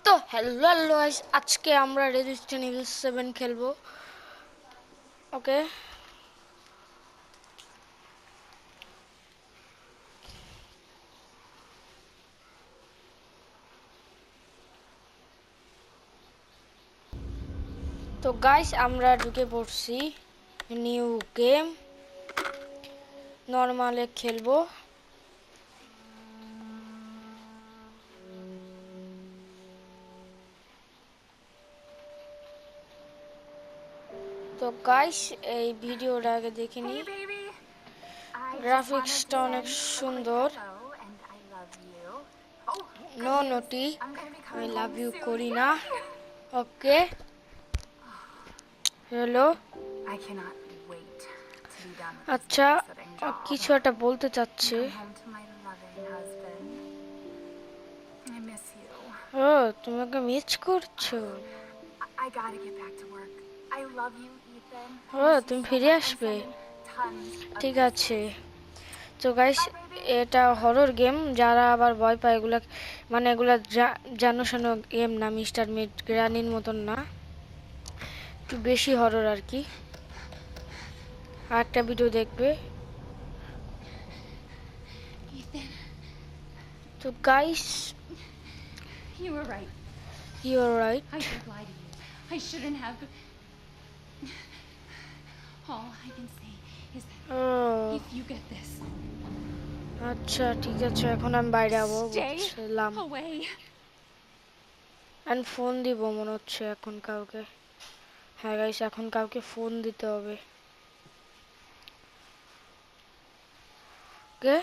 তো hello guys, আজকে আমরা রেজিস্ট্যান্ট ইভিল 7 খেলবো। ওকে, তো গাইস আমরা ঢুকে পড়ছি নিউ গেম। নরমালে খেলবো। তো গাইস এই ভিডিওটা আগে দেখে নি। গ্রাফিক্সটা অনেক সুন্দর। নো নোটি, আই লাভ ইউ করি না। ওকে, হ্যালো। আচ্ছা, কিছু একটা বলতে চাচ্ছে। ও, তুমি ওকে মিস করছো? ও, তুমি ফিরে আসবে? ঠিক আছে। তো গাইস, এটা হরর গেম। যারা আবার ভয় পায় এগুলা, মানে এগুলা জানো শোনো গেম না, মিস্টার মিড গ্রানির মতন না, একটু বেশি হরর আর কি। আর একটা ভিডিও দেখবে। তো guys, You were right. you are right. I did lie to you. I shouldn't have. All I can say is that if you get this, আচ্ছা ঠিক আছে, এখন আমি বাইরে যাবো বুঝলাম। away. এন্ড ফোন দিব মনে হচ্ছে এখন কাউকে। হ্যাঁ গাইস, এখন কাউকে ফোন দিতে হবে। ওকে,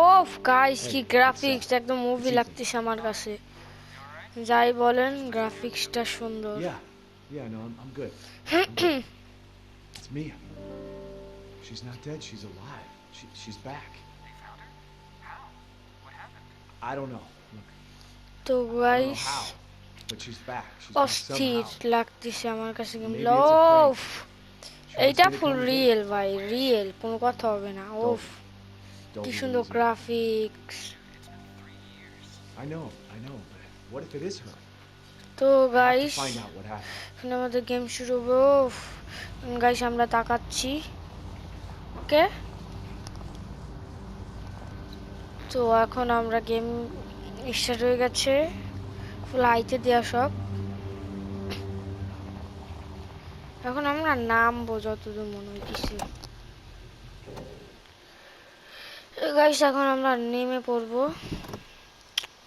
ওফ গাইস, কি গ্রাফিক্স, একদম মুভি লাগতেছে আমার কাছে। যাই বলেন, গ্রাফিক্সটা সুন্দর। Yeah, no, I'm good. It's Mia. She's not dead, she's alive. She's back. They found her? How? What happened? I don't know. Look, তো I don't know guys, how, but she's back. She's back অস্থির somehow. লাগতেছে আমার কাছে game. Maybe it's a prank. Of, She wants এইটা me to full come and get real her. ভাই, real, কোনো কথা হবে না। ওফ, Don't কি be সুন্দর losing. Graphics. It's been 3 years. I know, but what if it is her? তো I have to guys, find out what happened. এখানে আমাদের গেম শুরু হবে। ওফ গাইস, আমরা তাকাচ্ছি। ওকে, তো এখন আমরা গেম স্টার্ট হয়ে গেছে, ফুল হাইতে দেওয়া সব। এখন আমরা নামবো যতদূর মনে হইতেছে। গাইস, এখন আমরা নেমে পড়বো।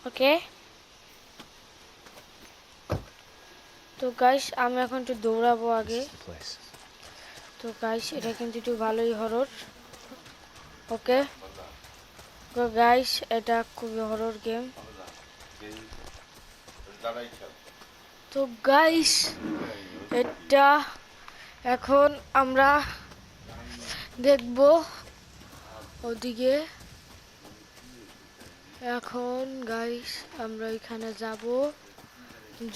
ওকে, তো গাইস আমি এখন একটু দৌড়াবো আগে। This is the place. তো গাইস, এটা কিন্তু একটু ভালোই হরর। ওকে, তো গাইস এটা খুবই হরর গেম। তো গাইস, এটা এখন আমরা দেখবো ওদিকে। এখন গাইস আমরা এখানে যাব,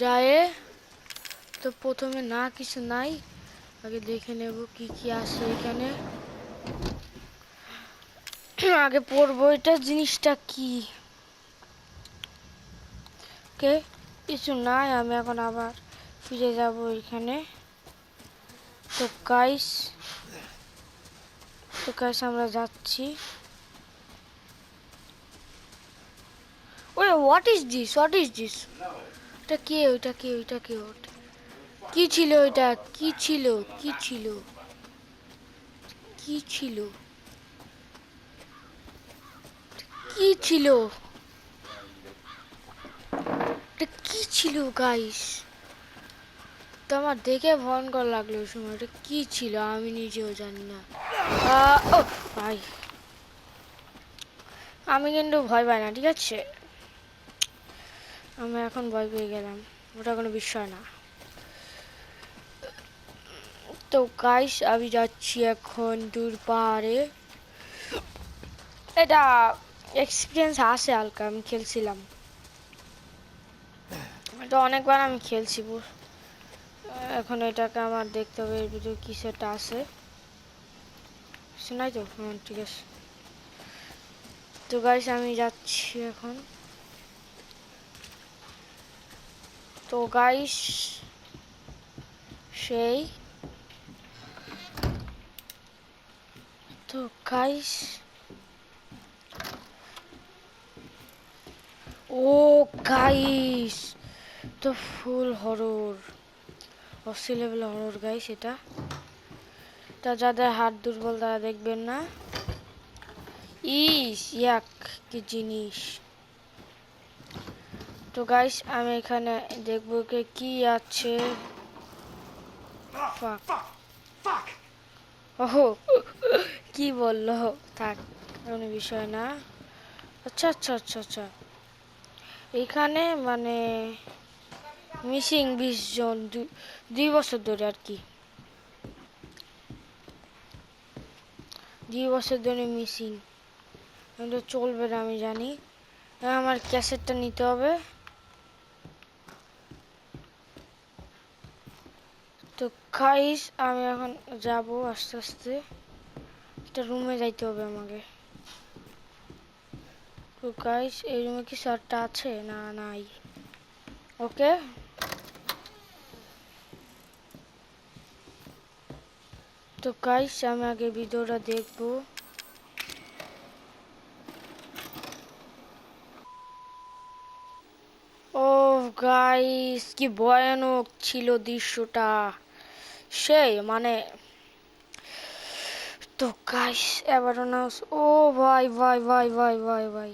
যায় তো প্রথমে না কিছু নাই, আগে দেখে নেব কি কি আছে এখানে। আগে পড়বো এটা জিনিসটা কি। ওকে, কিছু নাই, আমি এখন আবার ফিরে যাব এখানে। তো গাইস, আমরা যাচ্ছি। ওই what is this, what is this? এটা কে, ওইটা কে, ওইটা কে, কি ছিল ওইটা? কি ছিল, কি ছিল, কি ছিল, কি ছিল, এটা কি ছিল গাইস? তো আমার দেখে ভয়ঙ্কর লাগলো ওই সময়। এটা কি ছিল আমি নিজেও জানি না। ও ভাই, আমি কিন্তু ভয় পাই না, ঠিক আছে? আমি এখন ভয় পেয়ে গেলাম, ওটা কোনো বিষয় না। তো গাইস আমি যাচ্ছি এখন দূর পাহাড়ে। এটা এক্সপিরিয়েন্স আছে হালকা, আমি খেলছিলাম, এটা অনেকবার আমি খেলছি। এখন এটাকে আমার দেখতে হবে এর ভিতরে কিছু একটা আছে। শোনাই তো? হ্যাঁ ঠিক আছে। তো গাইস আমি যাচ্ছি এখন। তো গাইস সেই তো গাইস ও গাইস তো ফুল হরর অসি লেভেল হরর গাইস এটা। তা যাদের হাত দুর্বল তারা দেখবেন না। ইস ইয়াক কি জিনিস। তো গাইস আমি এখানে দেখবো কি আছে। Fuck. Fuck! ওহো কি বললো, থাক কোনো বিষয় না। আচ্ছা আচ্ছা আচ্ছা আচ্ছা এখানে মানে মিসিং 20 জন 2 বছর ধরে আর কি, 2 বছর ধরে মিসিং। কিন্তু চলবে না আমি জানি। আমার ক্যাসেটটা নিতে হবে। তো গাইস আমি এখন যাব আস্তে আস্তে। একটা রুমে যাইতে হবে আমাকে। তো গাইস এই রুমে কি শার্টটা আছে? না নাই। ওকে তো গাইস আমি আগে ভিডিওটা দেখবো। ও গাইস কি ভয়ানক ছিল দৃশ্যটা, সেই মানে। তো গাইস এবার না, ও ভাই ভাই ভাই ভাই ভাই ভাই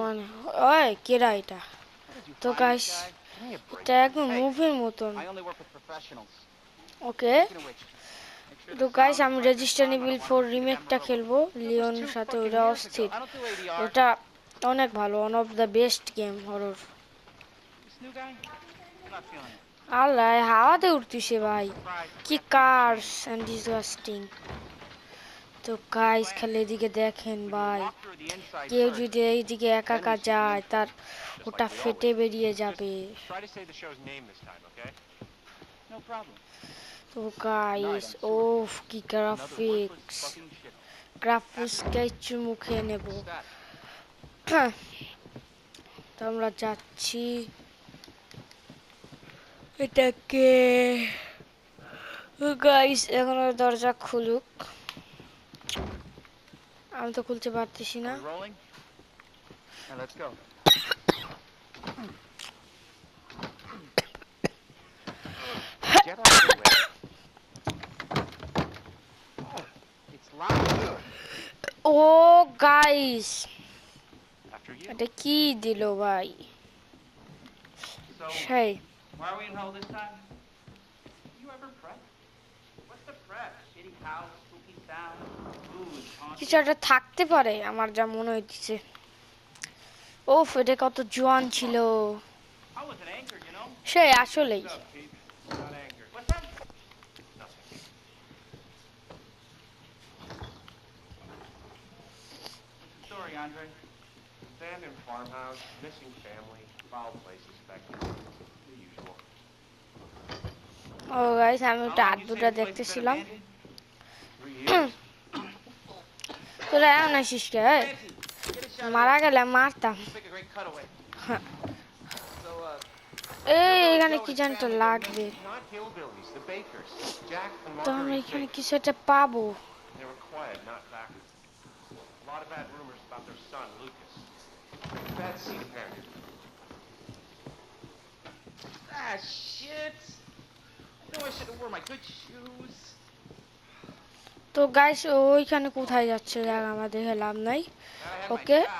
মানে ওই কেডা এটা? Where did you তো find guys this guy? Give me a break. এটা একদম Hey, মুভির মতন। I only work with professionals. Okay Speaking of which, make sure তো the গাইস sound আমি is right this register time. I evil don't want 4 to repeat রিমেকটা Amarillo. খেলবো That was লিওনের 2 সাথে, fucking ওটা years অস্থির। ago. I don't do ADR. ওটা অনেক ভালো, one of the best game horror. This new guy? I'm not feeling it. আল্লাহ হাওয়াতে উঠতেছে ভাই, Surprised that we কি have to make a cars change. And disgusting. তো গাইস খালি এদিকে দেখেন We do a ভাই, walkthrough of the inside কেউ first. যদি এইদিকে একা Then একা we see the যায় inside, তার just ওটা like we ফেটে always do. বেরিয়ে যাবে। Try to say the show's name this time, okay? No problem. তো গাইস ওফ কি Another worthless graphics, fucking shit. Graphics কিছু মুখে নেব। What's that? তো আমরা যাচ্ছি এটাকে। গাইস এখন ওর দরজা খুলুক, আমি তো খুলতে পারতেছি না। Are we rolling? Now let's go. Get out of the way. It's loud. ও গাইস After you. এটা কি দিল ভাই, So, সেই why are we in hell this time? You ever prep? What's the prep? Shitty house, spooky sound, booze, কিছু একটা থাকতে পারে আমার যা মনে হইতেছে। ওফ এটা কত জোয়ান ছিল, I wasn't anchored, you know? সেই আসলেই। What's up, Pete? Not angered. What's that? Nothing. What's the story, Andre? Abandoned farmhouse, missing family, foul play suspected. The usual. ও গাইস আমি How ওটা long you say আদ্যুটা this place has been দেখতেছিলাম। abandoned? 3 years. তোরা এমন আসিস কে? এই, Fancy, get a shot of মারা this. গেলে মারতাম। Let's make a great cutaway. So, এই Joe এখানে and কি his জানি তো family go লাগবে। missing. Not hillbillies, the Bakers. Jack and তো আমরা Marguerite এখানে Baker. কিছু একটা পাবো। They were quiet, not backward. A lot of bad rumors about their son, Lucas. Bad seed parent. Ah, shit. I knew I should have worn my good shoes. তো guys ওইখানে কোথায় যাচ্ছে জায়গা আমার দেখে লাভ নাই। Glad I had my okay shots.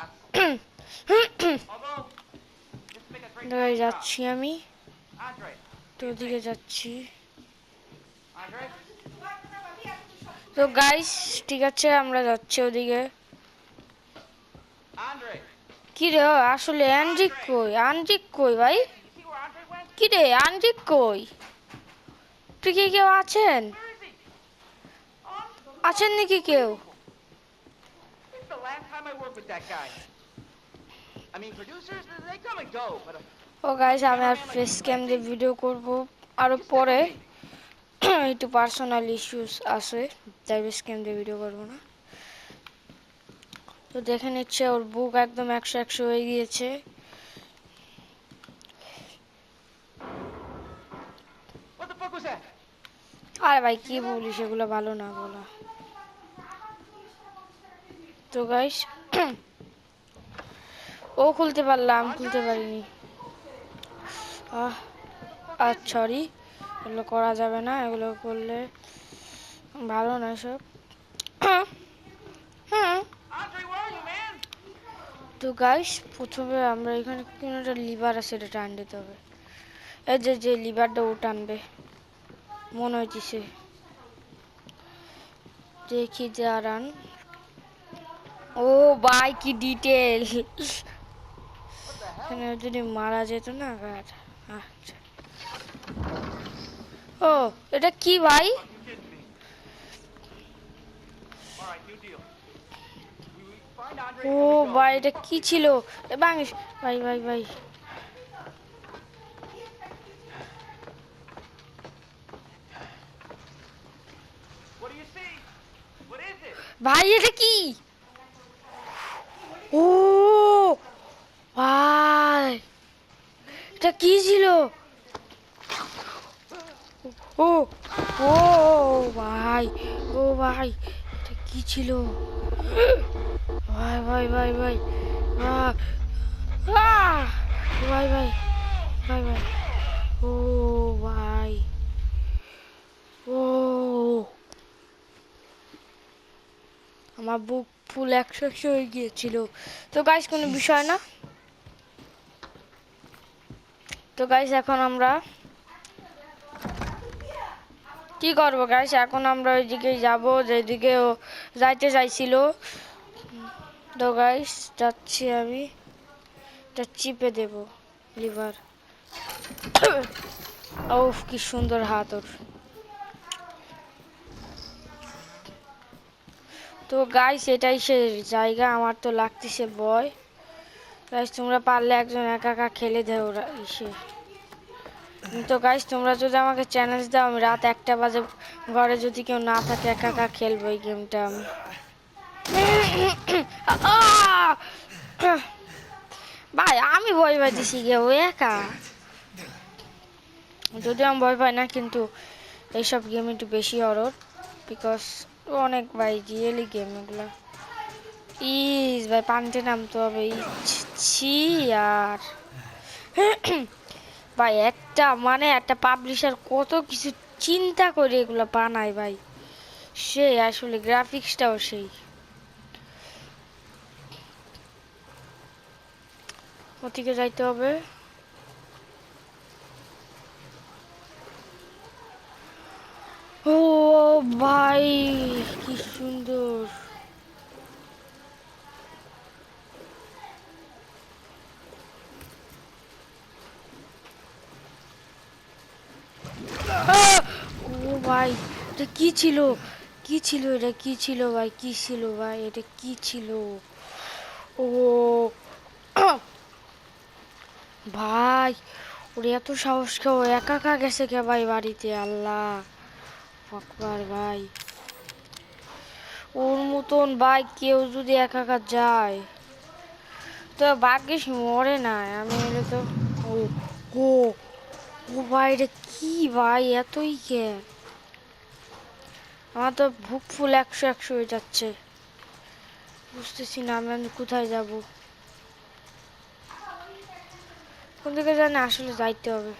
Although, just to make a great তো backdrop. যাচ্ছি আমি, Andre, তো ওদিকে যাচ্ছি। Andre, তো গাইস ঠিক আছে আমরা যাচ্ছি ওদিকে। Andre. কি রে আসলে আনজিক কই? আনজিক কই ভাই? You see where Andre went? কি রে আনজিক কই? তুই কি কেউ আছেন? Where is he? Oh, আছেন নাকি কেউ? this is the last time I worked with that guy. I mean, producers, they come and go, but ও গাইস আমি আর ফেস ক্যাম দিয়ে ভিডিও করব আরো পরে একটু পার্সোনাল ইস্যুস আছে, তাই বেশ কেন দিয়ে ভিডিও করবো না। তো দেখে নিচ্ছে ওর বুক একদম 100 হয়ে গিয়েছে। What the fuck was that? আরে ভাই কি বলিস, এগুলো ভালো না বলা। তো গাইস ও খুলতে পারলাম, খুলতে পারিনি। সরি, এগুলো করা যাবে না, এগুলো করলে ভালো না সব। হ্যাঁ Andre, where are you, man? তো গাইস প্রথমে আমরা এখানে কোনো একটা লিভার আছে, এটা টান দিতে হবে। এই যে যে লিভারটা ও টানবে মনে হইতেছে, দেখি দাঁড়ান। ও ভাই কি ডিটেল, এখানে যদি মারা যেত না গাছ। আচ্ছা ও এটা কি ভাই? You kidding me? All right, new deal. We find Andre O and we go. ভাই এটা কি ছিল? বাংলিশ ভাই ভাই ভাই What do you see? What is it? ভাই এটা কি? ও ভাই এটা কি ছিল? ও ও ভাই, ও ভাই এটা কি ছিল? ভাই ভাই ভাই ভাই আহ, আহ, ভাই ভাই ভাই ভাই ও ভাই ও আমার বুক ফুল 100 হয়ে গিয়েছিল। তো গাইস কোনো বিষয় না। তো গাইস এখন আমরা কি করবো গাইস, এখন আমরা ওইদিকে যাব যেদিকে ও যাইতে চাইছিল। তো গাইস যাচ্ছি আমি, এটা চিপে দেব লিভার। ও কি সুন্দর হাত ওর। তো গাইস এটাই সে জায়গা, আমার তো লাগতেছে ভয়। গাইস তোমরা পারলে একজন একা একা খেলে দেও ওরা ইসে। তো গাইস তোমরা যদি আমাকে চ্যালেঞ্জ দাও, আমি রাত 1টা বাজে ঘরে যদি কেউ না থাকে একা একা খেলবো এই গেমটা আমি। ভাই আমি ভয় পাইতেছি গে, ও একা। যদিও আমি ভয় পাই না, কিন্তু এইসব গেম একটু বেশি হরর, বিকজ অনেক ভাই রিয়েলি গেম এগুলা। ইস ভাই পানিতে নামতে হবে, ইচ্ছি আর ভাই একটা মানে একটা পাবলিশার কত কিছু চিন্তা করে এগুলো বানায় ভাই, সেই আসলে গ্রাফিক্সটাও সেই। ওদিকে যাইতে হবে। ও ভাই কি সুন্দর। ও ভাই এটা কি ছিল, কি ছিল এটা, কি ছিল ভাই, কি ছিল ভাই, এটা কি ছিল? ও ভাই ওরে এত সাহস কেউ একা একা গেছে কে ভাই বাড়িতে, আল্লাহ আকবার ভাই। ওর মতন ভাই কেউ যদি একা একা যায় তো ভাগ্যিস মরে না, আমি এলে তো। ও ও ও ভাই এটা কি ভাই, এতই কে? আমার তো বুক ফুল 100 হয়ে যাচ্ছে, বুঝতেছি না আমি কোথায় যাব, কোন দিকে জানি আসলে যাইতে হবে।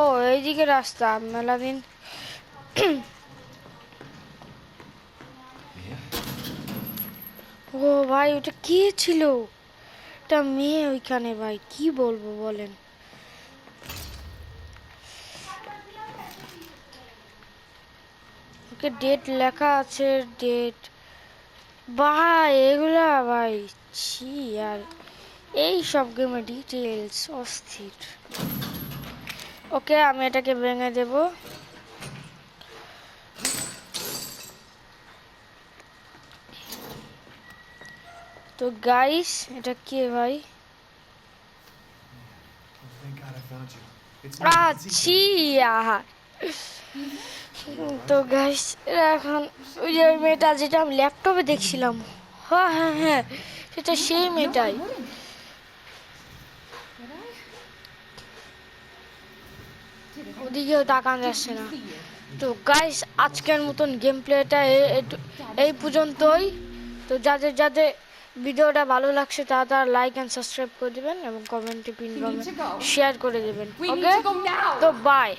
ও এইদিকে রাস্তা মেলাদিন। ও ভাই ওটা কি ছিল? একটা মেয়ে ওইখানে ভাই, কি বলবো বলেন। ওকে ডেট লেখা আছে, ডেট ভাই এগুলা ভাই ছি আর এই সব গেমে ডিটেলস অস্থির। ওকে আমি এটাকে ভেঙে দেব। তো গাইস এটা কে ভাই? Oh, thank God I found you. It's me. আছি আহা। তো গাইস এখন ওই যে মেয়েটা যেটা আমি ল্যাপটপে দেখছিলাম, হ্যাঁ হ্যাঁ হ্যাঁ সেটা সেই মেয়েটাই। ওদিকেও তাকান যাচ্ছে না। তো গাইস আজকের মতন গেম প্লেটা এই পর্যন্তই। তো যাদের যাদের ভিডিওটা ভালো লাগছে তারা লাইক অ্যান্ড সাবস্ক্রাইব করে দেবেন এবং কমেন্টে পিন কমেন্ট শেয়ার করে দেবেন। ওকে, তো বাই।